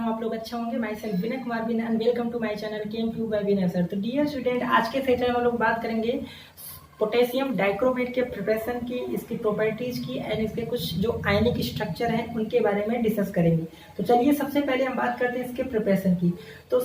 हूँ आप लोग अच्छा होंगे। Myself Vinay Kumar Vinay and welcome to my channel chem tube by Vinay sir. तो डियर स्टूडेंट, आज के सेशन में हम लोग बात करेंगे पोटेशियम डाइक्रोमेट के प्रिपरेशन की, इसकी प्रॉपर्टीज की एंड इसके कुछ जो आयनिक स्ट्रक्चर हैं उनके बारे में डिस्कस करेंगे। तो चलिए सबसे पहले हम बात करते हैं इसके प्रिपरेशन की। तो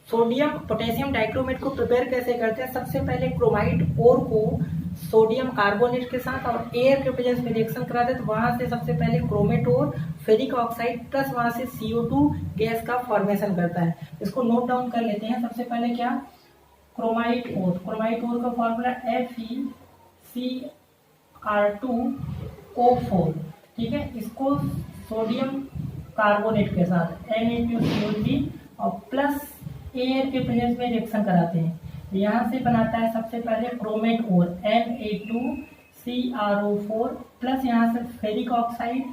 सोडियम पोटेशियम डाइक्रोमेट को प्रिपेयर कैसे करते हैं। सबसे पहले क्रोमाइड ओर को सोडियम कार्बोनेट के साथ और एयर के प्रेजेंस में रिएक्शन कराते हैं। तो वहां से सबसे पहले क्रोमेट और फेरिक ऑक्साइड प्लस वहां से CO2 गैस का फॉर्मेशन करता है। इसको नोट डाउन कर लेते हैं। सबसे पहले क्या, क्रोमाइड ओर का फॉर्मूला FeCr2O4, ठीक है। इसको सोडियम कार्बोनेट के साथ Na2CO3 और प्लस एयर के प्रेजेंस में रिएक्शन कराते हैं। यहाँ से बनाता है सबसे पहले क्रोमेट ओर Na2CrO4 प्लस यहाँ से फेरिक ऑक्साइड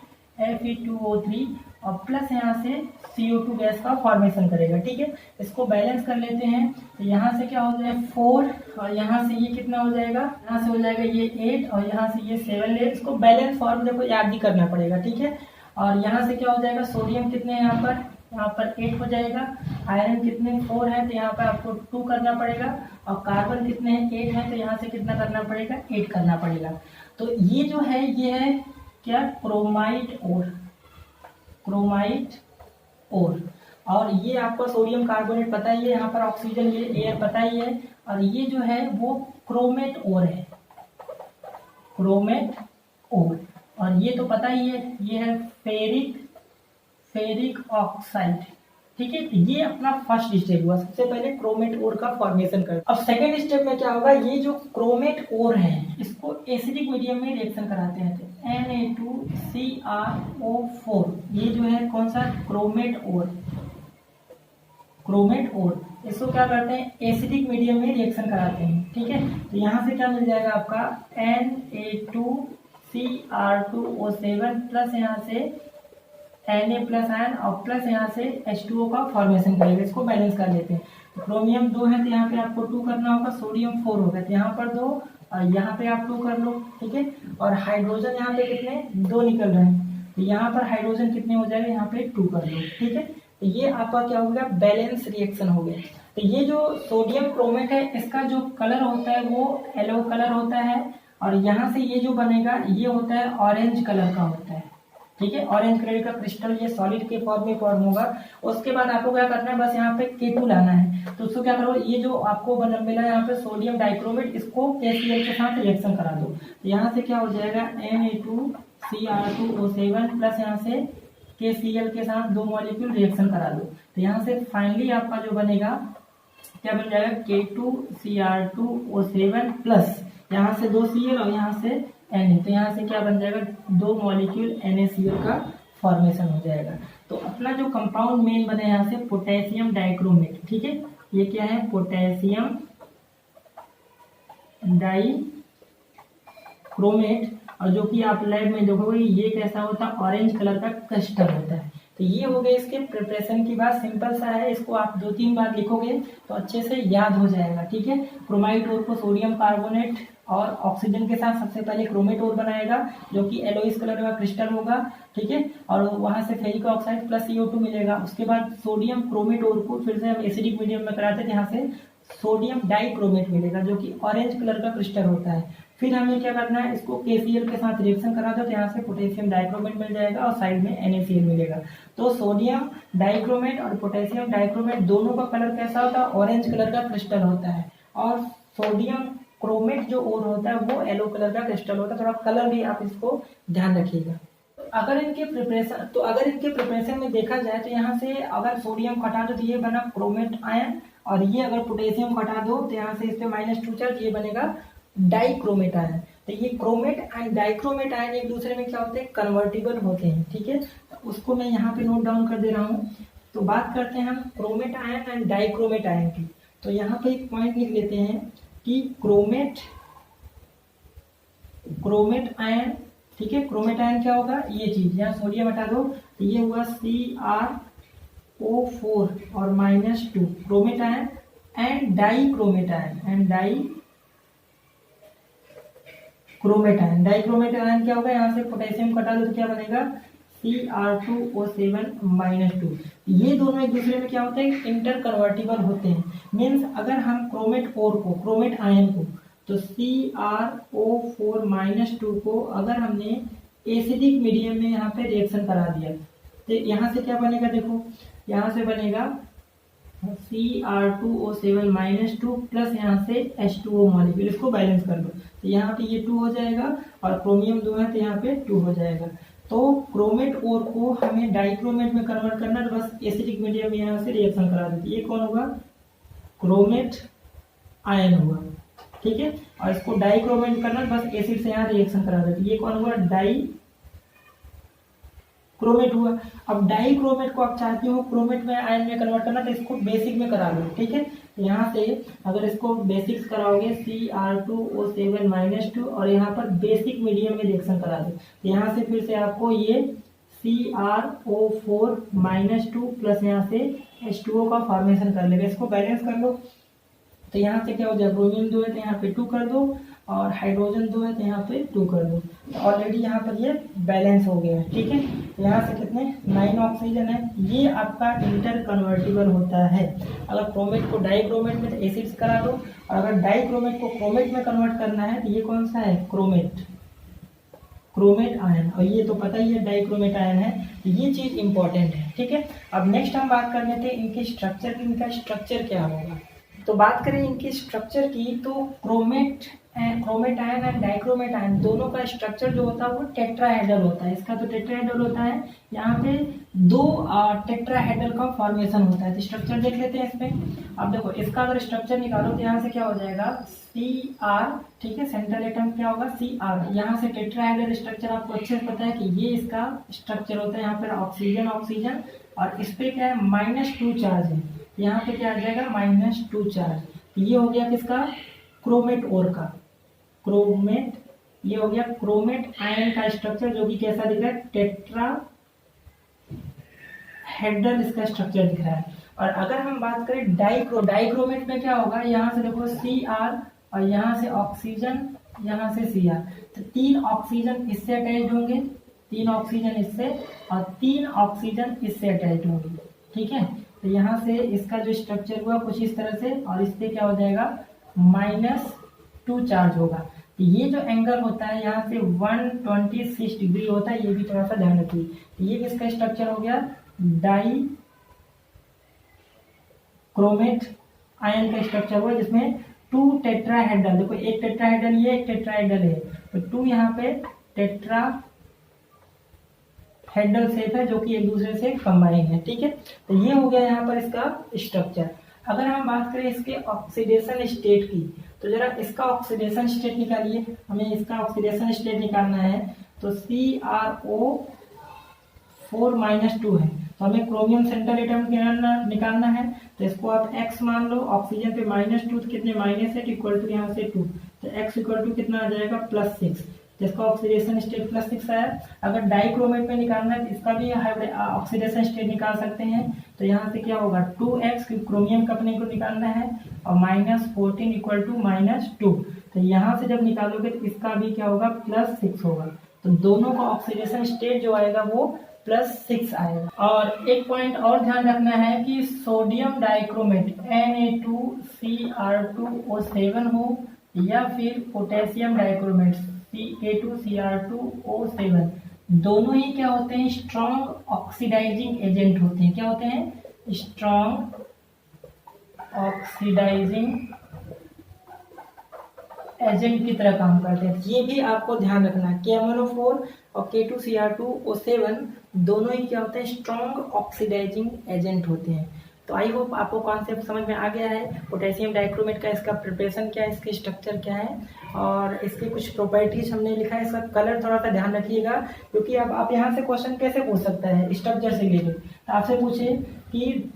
Fe2O3 और प्लस यहाँ से CO2 गैस का फॉर्मेशन करेगा, ठीक है। इसको बैलेंस कर लेते हैं। तो यहाँ से क्या हो जाएगा 4 और यहाँ से ये कितना हो जाएगा, यहाँ से हो जाएगा ये 8 और यहाँ से ये 7 ले। इसको बैलेंस फॉर्म देखो याद भी करना पड़ेगा, ठीक है। और यहाँ से क्या हो जाएगा, सोडियम कितने हैं यहाँ पर 8 हो जाएगा। आयरन कितने 4 है तो यहाँ पर आपको 2 करना पड़ेगा। और कार्बन कितने हैं 8 है तो यहाँ से कितना करना पड़ेगा 8 करना पड़ेगा। तो ये जो है ये है क्या, क्रोमाइड ओर। और ये आपको सोडियम कार्बोनेट पता ही है, यहाँ पर ऑक्सीजन ये एयर पता ही है। और ये जो है वो क्रोमेट ओर है, क्रोमेट ओर। और ये तो पता ही है, ये है फेरिक ऑक्साइड, ठीक है। ये अपना फर्स्ट स्टेप हुआ, सबसे पहले क्रोमेट ओर का फॉर्मेशन कर। अब सेकेंड स्टेप में क्या होगा, ये जो क्रोमेट ओर है इसको एसिडिक मीडियम में रिएक्शन कराते हैं। तो Na2CrO4 ये जो है कौन सा, क्रोमेट ओर, इसको क्या करते हैं एसिडिक मीडियम में रिएक्शन कराते हैं, ठीक है। तो यहाँ से क्या मिल जाएगा आपका Na2Cr2O7 प्लस यहाँ से Na प्लस आयन और प्लस यहाँ से H2O का फॉर्मेशन करेगा। इसको बैलेंस कर लेते हैं। तो क्रोमियम 2 है तो यहाँ पे आपको 2 करना होगा, सोडियम 4 होगा तो यहाँ पर 2 और यहाँ पे आप 2 कर लो, ठीक है। और हाइड्रोजन यहाँ पे कितने 2 निकल रहे हैं तो यहाँ पर हाइड्रोजन कितने हो जाएगा, यहाँ पे 2 कर लो, ठीक है। तो ये आपका क्या हो गया, बैलेंस रिएक्शन हो गया। तो ये जो सोडियम क्रोमेट है इसका जो कलर होता है वो येलो कलर होता है। और यहाँ से ये जो बनेगा ये होता है ऑरेंज कलर का होता है, ठीक है। ऑरेंज कलर का क्रिस्टल ये सॉलिड के फॉर्म में फॉर्म होगा। उसके बाद आपको क्या करना है, बस यहाँ पे K2 लाना है। तो उसको क्या करो, ये जो आपको मिला यहाँ पे सोडियम डाइक्रोमेट, इसको KCl के साथ रिएक्शन करा दो। तो यहाँ से क्या हो जाएगा Na2Cr2O7 प्लस यहाँ से KCl के साथ 2 मॉलिक्यूल रिएक्शन करा दो। तो यहाँ से फाइनली आपका जो बनेगा क्या बन जाएगा, K2Cr2O7 प्लस यहाँ से 2 Cl और यहाँ से Na। तो यहाँ से क्या बन जाएगा, 2 मॉलिक्यूल NaCl का फॉर्मेशन हो जाएगा। तो अपना जो कंपाउंड मेन बने यहाँ से पोटेशियम डाइक्रोमेट, ठीक है। ये क्या है, पोटेशियम डाइक्रोमेट। और जो कि आप लैब में देखोगे ये कैसा होता है, ऑरेंज कलर का क्रिस्टल होता है। तो ये हो गया इसके प्रिपरेशन की बात, सिंपल सा है। इसको आप 2-3 बार लिखोगे तो अच्छे से याद हो जाएगा, ठीक है। क्रोमाइड ओर को सोडियम कार्बोनेट और ऑक्सीजन के साथ सबसे पहले क्रोमेट ओर बनाएगा जो कि येलोइश कलर का क्रिस्टल होगा, ठीक है। और वहां से फेरिक ऑक्साइड प्लस CO2 मिलेगा। उसके बाद सोडियम क्रोमेट ओर को फिर से हम एसिडिक मीडियम में कराते थे, यहाँ से सोडियम डाइक्रोमेट मिलेगा जो कि ऑरेंज कलर का क्रिस्टल होता है। फिर हमें क्या करना है, इसको KCl के साथ रिएक्शन करा दो तो यहाँ से पोटेशियम डाइक्रोमेट मिल जाएगा और साइड में NaCl मिलेगा। तो सोडियम डाइक्रोमेट और पोटेशियम डाइक्रोमेट दोनों का कलर कैसा होता है, ऑरेंज कलर का क्रिस्टल होता है। और सोडियम क्रोमेट जो ओर होता है वो येलो कलर का क्रिस्टल होता है। थोड़ा कलर भी आप इसको ध्यान रखिएगा। अगर इनके प्रिपरेशन में देखा जाए तो यहाँ से अगर सोडियम हटा दो तो ये बना क्रोमेट आयन, और ये अगर पोटेशियम हटा दो तो यहाँ से इस पे -2 चार्ज, ये बनेगा डाइक्रोमेट आयन। तो ये क्रोमेट एंड डाइक्रोमेट आयन एक दूसरे में क्या होते हैं, कन्वर्टिबल होते हैं, ठीक है। उसको मैं यहाँ पे नोट डाउन कर दे रहा हूँ। तो बात करते हैं हम chromate ion and dichromate ion की। तो यहाँ पे एक पॉइंट लिख लेते हैं कि क्रोमेट आयन, ठीक है। क्रोमेट आयन क्या होगा, ये चीज, यहाँ सोडियम हटा दो तो ये हुआ CrO4 और -2 chromate ion. And dichromate ion क्या होगा, यहाँ से पोटेशियम हटा दो तो क्या बनेगा Cr2O7-2। ये दोनों एक दूसरे में क्या होते हैं, इंटर कन्वर्टिबल होते हैं। मीन्स अगर हम क्रोमेट ओर को, क्रोमेट आयन को, तो CrO4-2 को अगर हमने एसिडिक मीडियम में यहाँ पे रिएक्शन करा दिया तो यहाँ से क्या बनेगा, देखो यहाँ से बनेगा Cr2O7-2 प्लस यहाँ से H2O मॉलिक्यूल, इसको बैलेंस कर दो तो यहाँ पे ये 2 हो जाएगा और क्रोमियम 2 है तो यहाँ पे 2 हो जाएगा। तो क्रोमेट ओर को हमें डाइक्रोमेट में कन्वर्ट करना है, तो बस एसिडिक मीडियम में यहाँ से रिएक्शन करा देते। ये कौन होगा, क्रोमेट आयन हुआ, ठीक है। और इसको डाइक्रोमेट करना, बस एसिड से यहाँ रिएक्शन करा देते। ये कौन हुआ, डाई क्रोमेट हुआ। अब डाई क्रोमेट को आप चाहते हो क्रोमेट में आयन में कन्वर्ट करना, तो इसको बेसिक में करा दो, ठीक है। तो यहाँ से अगर इसको बेसिक्स कराओगे Cr2O7-2 और यहाँ पर बेसिक मीडियम में रिएक्शन करा दो, तो यहाँ से फिर से आपको ये CrO4-2 प्लस यहाँ से H2O का फॉर्मेशन कर लेगा। इसको बैलेंस कर लो तो यहाँ से क्या हो जाएगा, ब्रोमीन 2 है तो यहाँ पे 2 कर दो और हाइड्रोजन 2 है तो यहाँ पे 2 कर दो। तो ऑलरेडी यहाँ पर ये बैलेंस हो गया है, ठीक है। तो यहाँ से कितने 9 ऑक्सीजन है। ये आपका इंटर कन्वर्टिबल होता है। अगर क्रोमेट को डाइक्रोमेट में तो एसिड्स करा दो, और अगर डाइक्रोमेट को क्रोमेट में कन्वर्ट करना है तो ये कौन सा है, क्रोमेट आयन। और ये तो पता ही है डाइक्रोमेट आयन है, तो ये चीज इंपॉर्टेंट है, ठीक है। अब नेक्स्ट हम बात कर लेते हैं इनके स्ट्रक्चर की। इनका स्ट्रक्चर क्या होगा, तो बात करें इनकी स्ट्रक्चर की, तो chromate ion and dichromate ion दोनों का स्ट्रक्चर जो होता है वो टेट्राहेड्रल होता है। इसका तो टेट्राहेड्रल होता है, यहाँ पे 2 टेट्राहेड्रल का फॉर्मेशन होता है। तो स्ट्रक्चर देख लेते हैं इसमें। अब देखो इसका अगर स्ट्रक्चर निकालो तो यहाँ से क्या हो जाएगा, Cr, ठीक है। सेंट्रल एटम क्या होगा, Cr। यहाँ से टेट्राहेड्रल स्ट्रक्चर आपको अच्छे से पता है कि ये इसका स्ट्रक्चर होता है। यहाँ पर ऑक्सीजन और इस पे क्या है, -2 चार्ज है। यहाँ पे क्या आ जाएगा, -2 चार्ज। ये हो गया किसका, क्रोमेट ओर का, क्रोमेट। ये हो गया क्रोमेट आयन का स्ट्रक्चर, जो कि कैसा दिख रहा है, टेट्राहेड्रल इसका स्ट्रक्चर दिख रहा है। और अगर हम बात करें डाइक्रोमेट में क्या होगा, यहाँ से देखो Cr और यहाँ से ऑक्सीजन, यहाँ से Cr, तो 3 ऑक्सीजन इससे अटैच होंगे, 3 ऑक्सीजन इससे और 3 ऑक्सीजन इससे अटैच होंगे, ठीक है। तो यहाँ से इसका जो स्ट्रक्चर हुआ कुछ इस तरह से, और इस पे क्या हो जाएगा, -2 चार्ज होगा। तो ये जो एंगल होता है यहाँ से 126 डिग्री होता है, ये भी थोड़ा सा ध्यान रखिए। तो ये किसका स्ट्रक्चर हो गया, डाइक्रोमेट आयन का स्ट्रक्चर हुआ, जिसमें 2 टेट्राहेड्रल, देखो एक टेट्राहेड्रल ये, एक टेट्राहेड्रल है, तो 2 यहाँ पे टेट्राहेड्रल शेप है जो कि एक दूसरे से कंबाइन है, ठीक है। तो ये हो गया यहाँ पर इसका स्ट्रक्चर। अगर हम बात करें इसके ऑक्सीडेशन स्टेट की, तो जरा इसका ऑक्सीडेशन स्टेट निकालिए। हमें इसका ऑक्सीडेशन स्टेट निकालना है, तो CrO4-2 है, तो हमें क्रोमियम सेंट्रल एटम निकालना है। तो इसको आप x मान लो, ऑक्सीजन पे -2 तो कितने -8 इक्वल टू यहाँ से 2, तो x इक्वल टू कितना आ जाएगा, +6। जिसका ऑक्सीडेशन स्टेट +6 आया। अगर डाइक्रोमेट में निकालना है तो इसका भी ऑक्सीडेशन स्टेट निकाल सकते हैं। तो यहाँ से क्या होगा, 2x, क्रोमियम का अपने को निकालना है, और -14 इक्वल टू -2। तो यहाँ से जब निकालोगे तो इसका भी क्या होगा, +6 होगा। तो दोनों का ऑक्सीडेशन स्टेट जो आएगा वो +6 आएगा। और एक पॉइंट और ध्यान रखना है कि सोडियम डाइक्रोमेट Na2Cr2O7 हो, या फिर पोटेशियम डाइक्रोमेट Ca2Cr2O7, दोनों ही क्या होते हैं, स्ट्रॉन्ग ऑक्सीडाइजिंग एजेंट होते हैं। क्या होते हैं, स्ट्रॉन्ग ऑक्सीडाइजिंग एजेंट की तरह काम करते हैं। ये भी आपको ध्यान रखना है। KMnO4 और K2Cr2O7 दोनों ही क्या होते हैं, स्ट्रॉन्ग ऑक्सीडाइजिंग एजेंट होते हैं। तो आई होप आपको कॉन्सेप्ट समझ में आ गया है। पोटेशियम डाइक्रोमेट का इसका प्रिपरेशन क्या है, इसके स्ट्रक्चर क्या है, और इसके कुछ प्रॉपर्टीज हमने लिखा है। इसका कलर थोड़ा सा ध्यान रखिएगा, क्योंकि अब आप यहाँ से क्वेश्चन कैसे पूछ सकता है स्ट्रक्चर से रिलेटेड। तो आपसे पूछे कि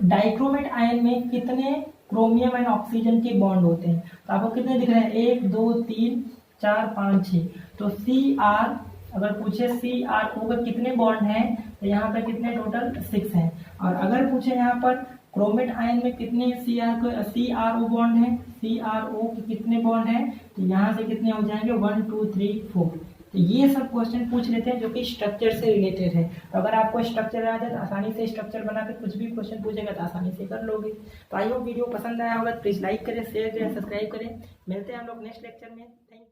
डाइक्रोमेट आयन में कितने क्रोमियम एंड ऑक्सीजन के बॉन्ड होते हैं, तो आपको कितने दिख रहे हैं, 1 2 3 4 5 6। तो Cr अगर पूछे CrO के कितने बॉन्ड हैं, तो यहाँ पे कितने टोटल 6 हैं। और अगर पूछे यहाँ पर क्रोमेट आयन में कितने CrO बॉन्ड हैं, CrO के कितने बॉन्ड हैं, तो यहाँ से कितने हो जाएंगे, 1 2 3 4। तो ये सब क्वेश्चन पूछ लेते हैं जो कि स्ट्रक्चर से रिलेटेड है। तो अगर आपको स्ट्रक्चर आ जाए तो आसानी से स्ट्रक्चर बना के कुछ भी क्वेश्चन पूछेगा तो आसानी से कर लोगे। तो आई होप वीडियो पसंद आया होगा, प्लीज़ लाइक करें, शेयर करें, सब्सक्राइब करें। मिलते हैं हम लोग नेक्स्ट लेक्चर में। Thank you.